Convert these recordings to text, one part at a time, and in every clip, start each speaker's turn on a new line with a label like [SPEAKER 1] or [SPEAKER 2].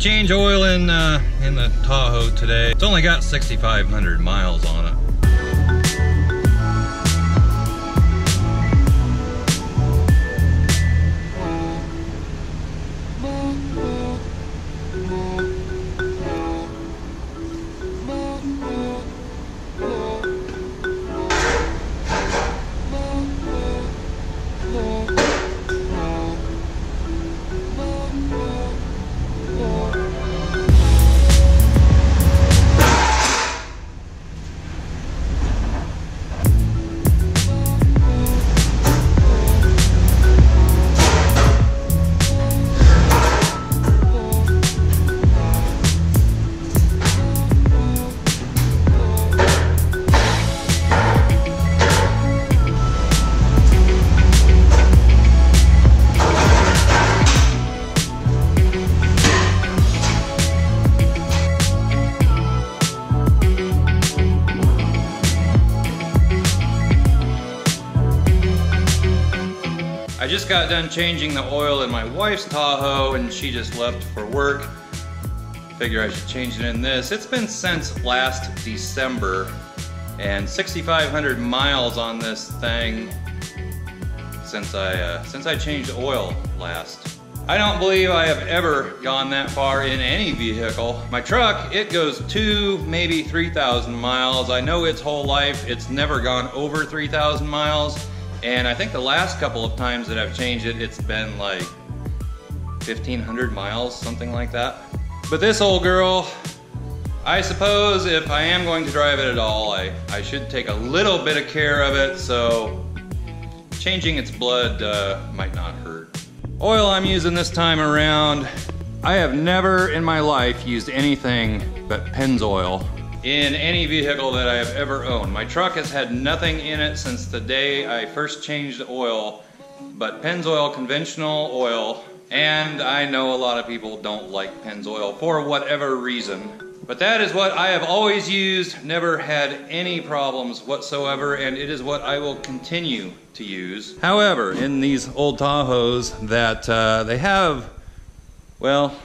[SPEAKER 1] change oil in the Tahoe today. It's only got 6,500 miles on it. I just got done changing the oil in my wife's Tahoe and she just left for work. Figure I should change it in this. It's been since last December and 6,500 miles on this thing since I changed oil last. I don't believe I have ever gone that far in any vehicle. My truck, it goes 2,000, maybe 3,000 miles. I know its whole life, it's never gone over 3,000 miles. And I think the last couple of times that I've changed it, it's been like 1,500 miles, something like that. But this old girl, I suppose if I am going to drive it at all, I should take a little bit of care of it, so changing its blood might not hurt. Oil I'm using this time around, I have never in my life used anything but Pennzoil in any vehicle that I have ever owned. My truck has had nothing in it since the day I first changed the oil, but Pennzoil conventional oil, and I know a lot of people don't like Pennzoil for whatever reason, but that is what I have always used, never had any problems whatsoever, and it is what I will continue to use. However, in these old Tahoes that they have, well,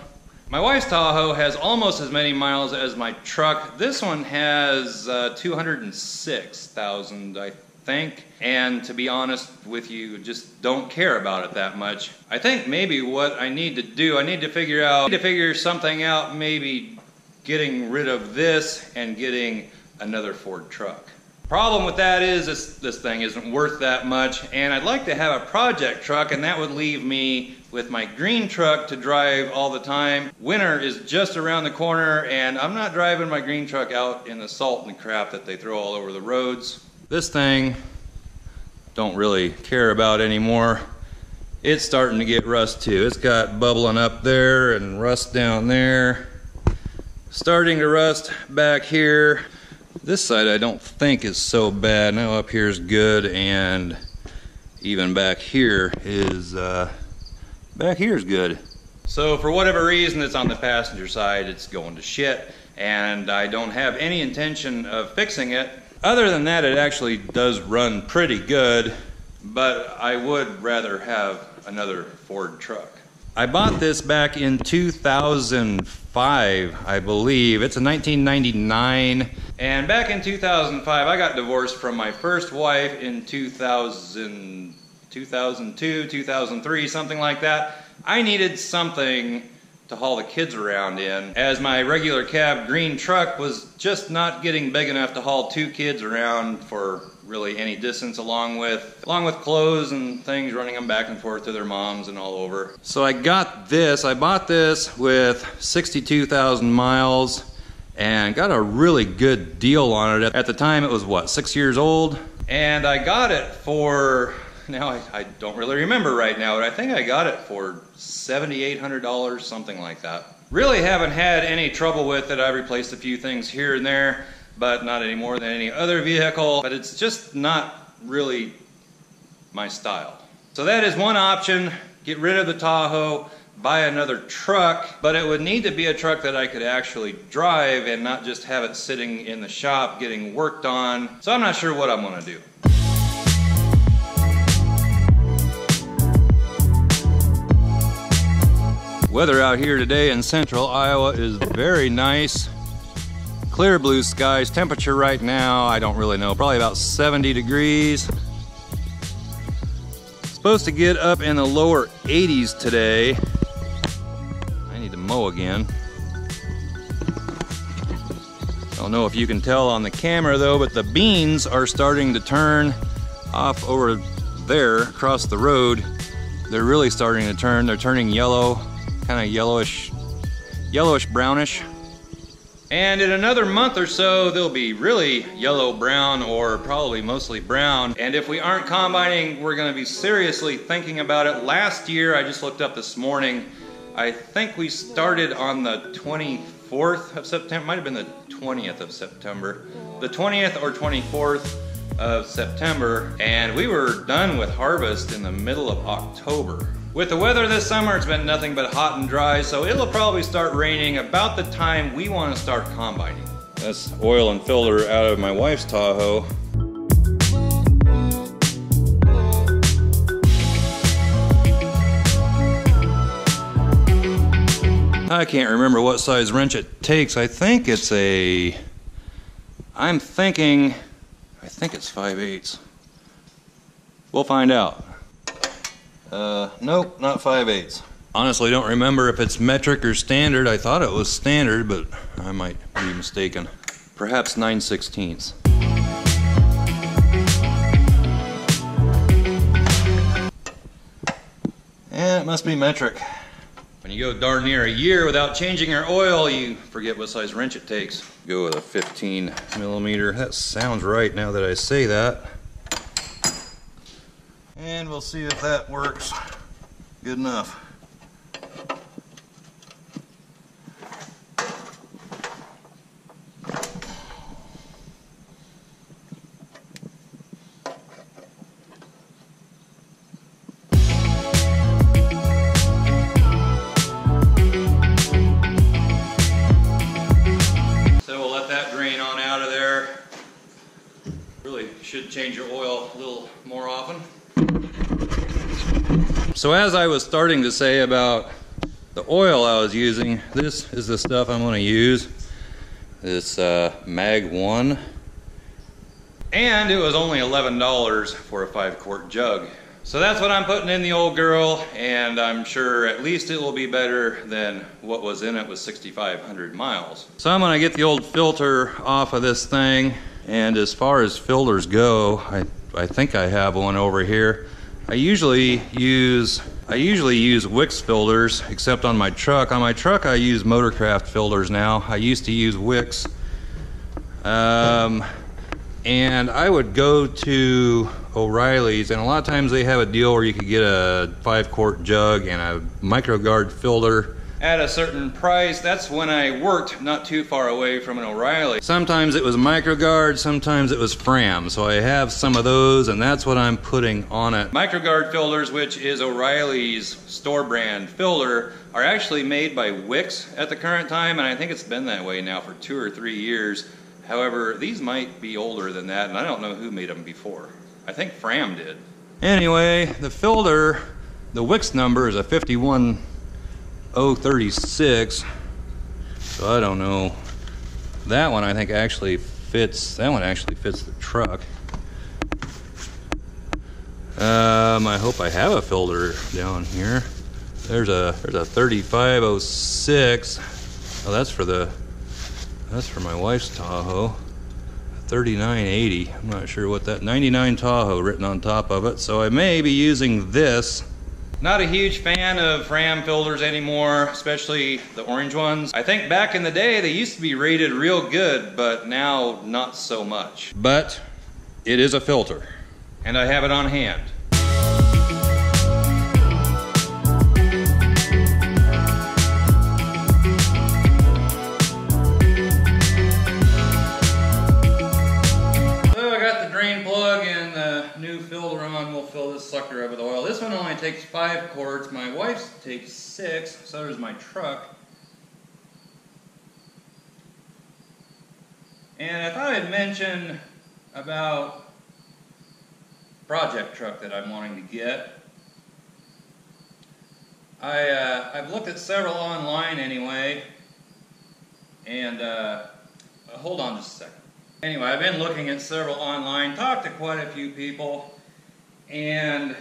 [SPEAKER 1] my wife's Tahoe has almost as many miles as my truck. This one has 206,000, I think. And to be honest with you, just don't care about it that much. I think maybe what I need to do, I need to figure something out, maybe getting rid of this and getting another Ford truck. Problem with that is this thing isn't worth that much, and I'd like to have a project truck, and that would leave me with my green truck to drive all the time. Winter is just around the corner, and I'm not driving my green truck out in the salt and crap that they throw all over the roads. This thing, don't really care about anymore. It's starting to get rust too. It's got bubbling up there and rust down there. Starting to rust back here. This side I don't think is so bad. Now up here is good, and even back here is good. So for whatever reason, it's on the passenger side, it's going to shit, and I don't have any intention of fixing it. Other than that, it actually does run pretty good, but I would rather have another Ford truck. I bought this back in 2005, I believe. It's a 1999. And back in 2005, I got divorced from my first wife in 2002, 2003, something like that. I needed something to haul the kids around in, as my regular cab green truck was just not getting big enough to haul 2 kids around for really any distance, along with clothes and things, running them back and forth to their moms and all over. So I got this. I bought this with 62,000 miles and got a really good deal on it. At the time it was what, 6 years old? And I got it for, now I don't really remember right now, but I think I got it for $7,800, something like that. Really haven't had any trouble with it. I replaced a few things here and there, but not any more than any other vehicle. But it's just not really my style. So that is one option. Get rid of the Tahoe, buy another truck, but it would need to be a truck that I could actually drive and not just have it sitting in the shop getting worked on. So I'm not sure what I'm gonna do. Weather out here today in central Iowa is very nice. Clear blue skies. Temperature right now, I don't really know, probably about 70 degrees. Supposed to get up in the lower 80s today. I need to mow again. Don't know if you can tell on the camera though, but the beans are starting to turn off over there across the road. They're really starting to turn. They're turning yellow, kind of yellowish brownish. And in another month or so, they'll be really yellow-brown or probably mostly brown. And if we aren't combining, we're gonna be seriously thinking about it. Last year, I just looked up this morning, I think we started on the 24th of September, might have been the 20th of September. The 20th or 24th of September, and we were done with harvest in the middle of October. With the weather this summer, it's been nothing but hot and dry, so it'll probably start raining about the time we want to start combining. That's oil and filter out of my wife's Tahoe. I can't remember what size wrench it takes. I think it's I think it's 5/8. We'll find out. Nope, not 5/8. Honestly, don't remember if it's metric or standard. I thought it was standard, but I might be mistaken. Perhaps 9/16. And it must be metric. When you go darn near a year without changing your oil, you forget what size wrench it takes. Go with a 15 millimeter. That sounds right now that I say that. And we'll see if that works good enough. So we'll let that drain on out of there. Really should change your oil a little more often. So as I was starting to say about the oil I was using, this is the stuff I'm going to use. This Mag 1. And it was only $11 for a 5-quart jug. So that's what I'm putting in the old girl, and I'm sure at least it will be better than what was in it with 6,500 miles. So I'm going to get the old filter off of this thing, and as far as filters go, I think I have one over here. I usually use Wix filters, except on my truck. On my truck, I use Motorcraft filters now. I used to use Wix. And I would go to O'Reilly's, and a lot of times they have a deal where you could get a 5-quart jug and a MicroGuard filter at a certain price. That's when I worked not too far away from an O'Reilly. Sometimes it was MicroGuard, sometimes it was Fram. So I have some of those, and that's what I'm putting on it. MicroGuard filters, which is O'Reilly's store brand filter, are actually made by Wix at the current time, and I think it's been that way now for 2 or 3 years. However, these might be older than that, and I don't know who made them before. I think Fram did. Anyway, the filter, the Wix number is a 51036, so I don't know. That one I think actually fits, that one actually fits the truck. I hope I have a filter down here. There's a 3506. Oh, that's for my wife's Tahoe. 3980. I'm not sure what that 99 Tahoe written on top of it, so I may be using this. Not a huge fan of Fram filters anymore, especially the orange ones. I think back in the day they used to be rated real good, but now not so much. But it is a filter, and I have it on hand. Sucker up with oil. This one only takes 5 quarts. My wife's takes 6. So does my truck. And I thought I'd mention about project truck that I'm wanting to get. I've looked at several online anyway, and hold on just a second. Anyway, I've been looking at several online, talked to quite a few people, and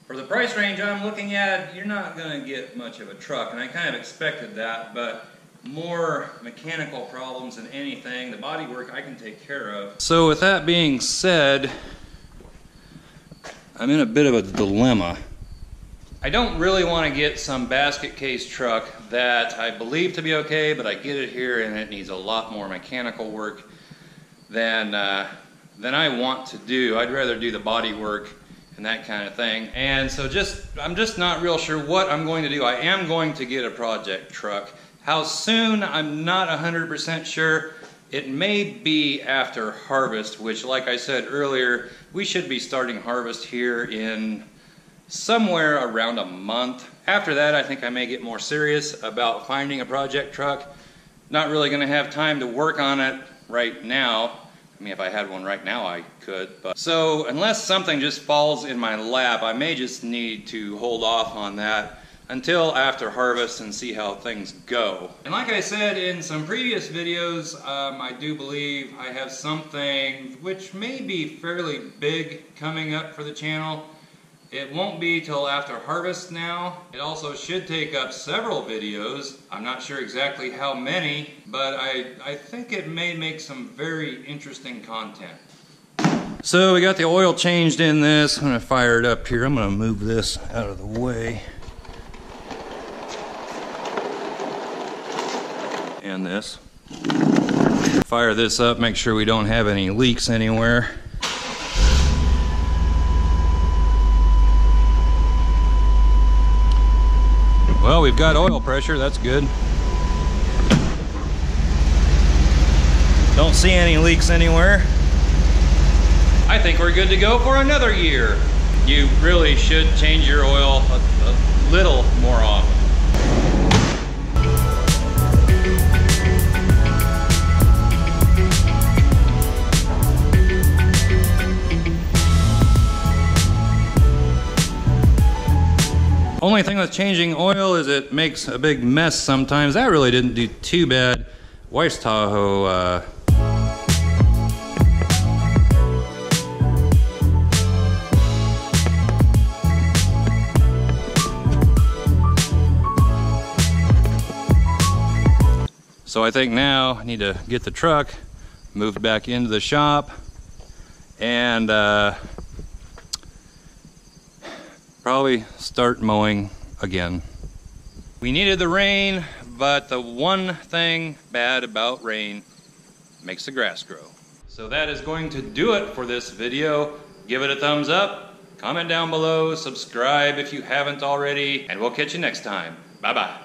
[SPEAKER 1] for the price range I'm looking at, you're not going to get much of a truck, and I kind of expected that, but more mechanical problems than anything. The body work I can take care of. So with that being said, I'm in a bit of a dilemma. I don't really want to get some basket case truck that I believe to be okay, but I get it here and it needs a lot more mechanical work than I want to do. I'd rather do the body work and that kind of thing. And so I'm just not real sure what I'm going to do. I am going to get a project truck. How soon, I'm not 100% sure. It may be after harvest, which, like I said earlier, we should be starting harvest here in somewhere around a month. After that, I think I may get more serious about finding a project truck. Not really going to have time to work on it right now. I mean, if I had one right now, I could. But so unless something just falls in my lap, I may just need to hold off on that until after harvest and see how things go. And like I said in some previous videos, I do believe I have something which may be fairly big coming up for the channel. It won't be till after harvest now. It also should take up several videos. I'm not sure exactly how many, but I think it may make some very interesting content. So we got the oil changed in this. I'm gonna fire it up here. I'm gonna move this out of the way. And this. Fire this up, make sure we don't have any leaks anywhere. Well, we've got oil pressure, that's good. Don't see any leaks anywhere. I think we're good to go for another year. You really should change your oil a little more often. Only thing with changing oil is it makes a big mess sometimes. That really didn't do too bad. Wife's Tahoe, so I think now I need to get the truck moved back into the shop and probably start mowing again. We needed the rain, but the one thing bad about rain makes the grass grow. So that is going to do it for this video. Give it a thumbs up, comment down below, subscribe if you haven't already, and we'll catch you next time. Bye-bye.